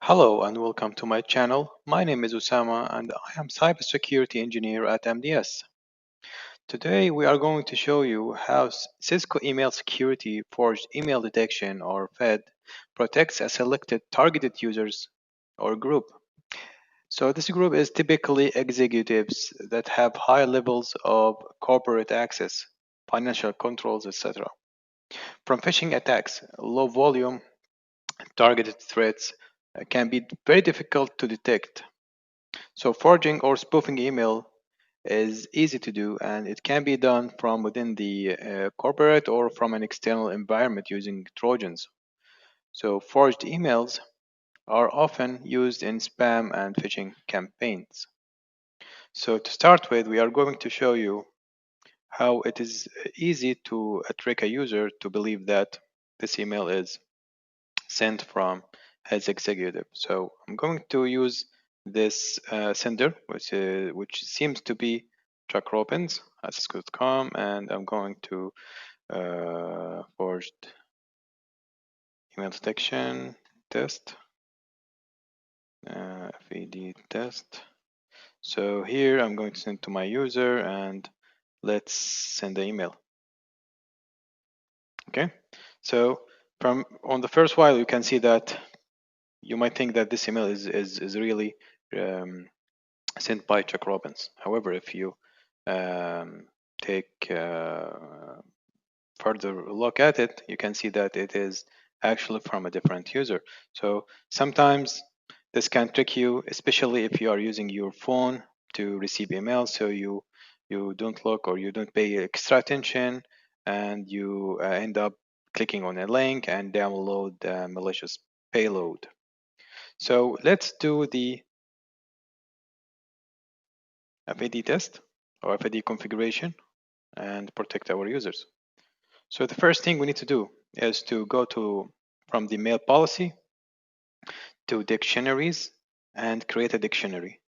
Hello and welcome to my channel. My name is Osama and I am cybersecurity engineer at MDS. Today we are going to show you how Cisco email security forged email detection or FED protects a selected targeted users or group. So this group is typically executives that have high levels of corporate access, financial controls, etc. From phishing attacks, low volume targeted threats can be very difficult to detect. So forging or spoofing email is easy to do and it can be done from within the corporate or from an external environment using Trojans. So forged emails are often used in spam and phishing campaigns. So to start with, we are going to show you how it is easy to trick a user to believe that this email is sent from his executive. So I'm going to use this sender, which seems to be Chuck Robbins at Cisco.com, and I'm going to forged email detection test, FED test. So here I'm going to send to my user, and let's send the email. Okay, so from on the first while you can see that you might think that this email is really sent by Chuck Robbins. However, if you take further look at it, you can see that it is actually from a different user. So sometimes this can trick you, especially if you are using your phone to receive emails. So you don't look or you don't pay extra attention, and you end up clicking on a link and download a malicious payload. So let's do the FAD test or FAD configuration and protect our users. So the first thing we need to do is to go from the mail policy to dictionaries and create a dictionary.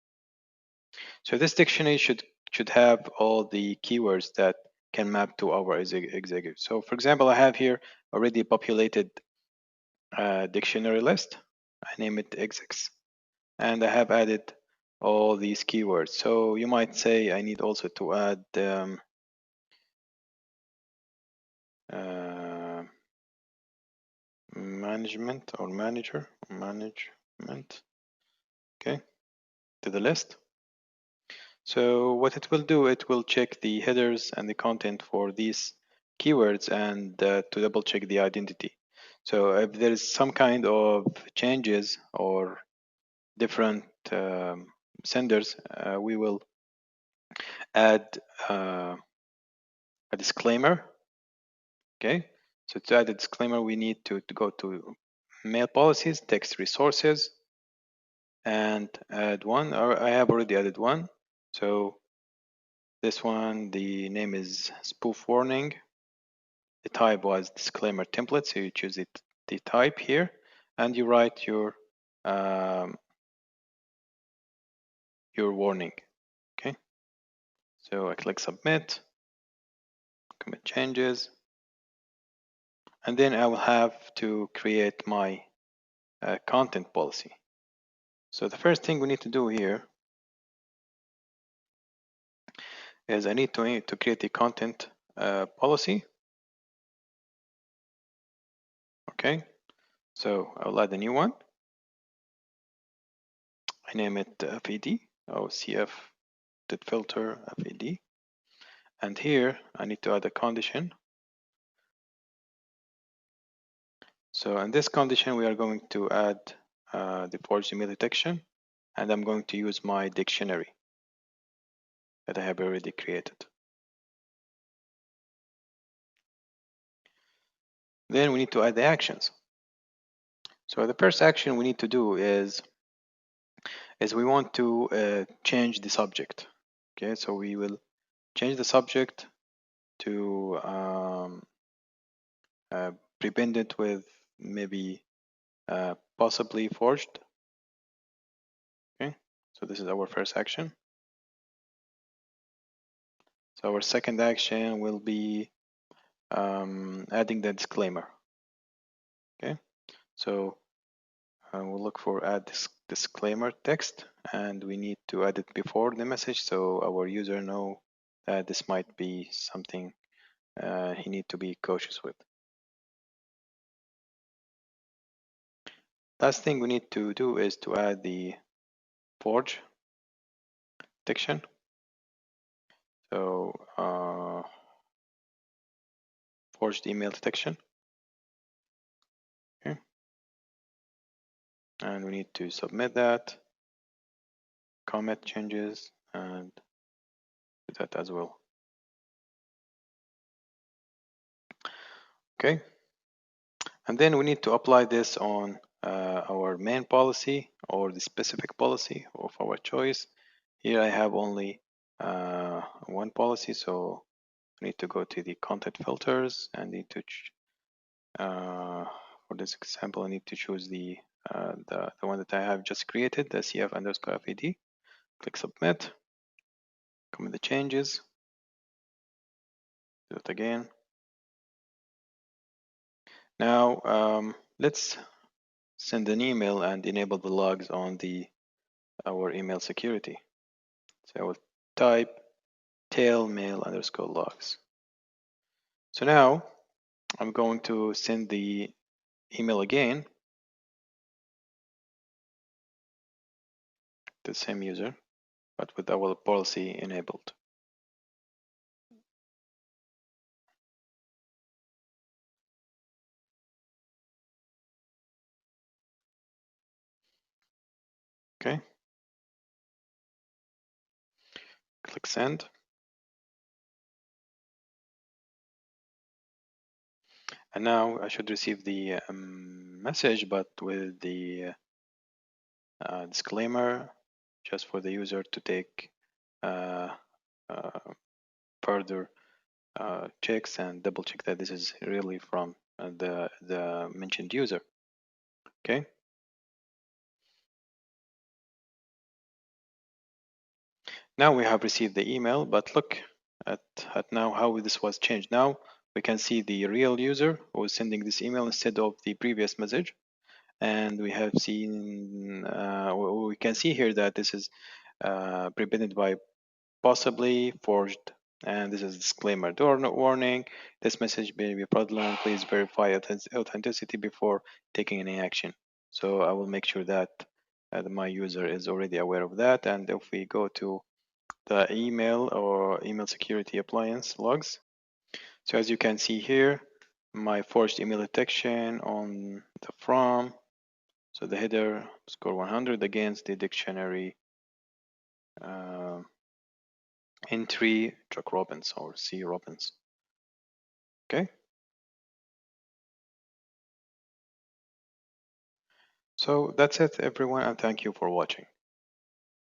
So this dictionary should have all the keywords that can map to our executive. So for example, I have here already populated dictionary list. I name it execs, and I have added all these keywords. So you might say I need also to add management or management, okay, to the list. So what it will do, it will check the headers and the content for these keywords and to double check the identity. So if there is some kind of changes or different senders, we will add a disclaimer. Okay, so to add a disclaimer, we need to go to mail policies, text resources, and add one. Or I have already added one. So this one, the name is spoof warning. The type was disclaimer template, so you choose the type here, and you write your warning. Okay, so I click submit, commit changes, and then I will have to create my content policy. So the first thing we need to do here is I need to create a content policy. Okay, so I'll add a new one. I name it FAD or CF filter FAD, and here I need to add a condition. So in this condition, we are going to add the forged email detection, and I'm going to use my dictionary that I have already created. Then we need to add the actions. So the first action we need to do is we want to change the subject. Okay, so we will change the subject to prepend it with maybe possibly forged. Okay, so this is our first action. So our second action will be adding the disclaimer. Okay, so we'll look for add disclaimer text, and we need to add it before the message so our user know that this might be something he need to be cautious with. Last thing we need to do is to add the forge detection. So forged email detection. Okay. And we need to submit that, commit changes, and do that as well. Okay. And then we need to apply this on our main policy or the specific policy of our choice. Here I have only one policy, so I need to go to the content filters and need to for this example I need to choose the one that I have just created, the CF_FAD. Click submit, commit the changes, do it again. Now let's send an email and enable the logs on our email security. So I will type tail mail_logs. So now I'm going to send the email again to the same user, but with our policy enabled. Okay. Click send. And now I should receive the message, but with the disclaimer, just for the user to take further checks and double check that this is really from the mentioned user. Okay. Now we have received the email, but look at now how this was changed. Now we can see the real user who is sending this email instead of the previous message. And we have seen, we can see here that this is prevented by possibly forged. And this is disclaimer. Door warning. This message may be fraudulent. Please verify authenticity before taking any action. So I will make sure that my user is already aware of that. And if we go to the email or email security appliance logs. So as you can see here, my forged email detection on the from. So the header score 100 against the dictionary entry Chuck Robbins or C Robbins. Okay. So that's it, everyone, and thank you for watching.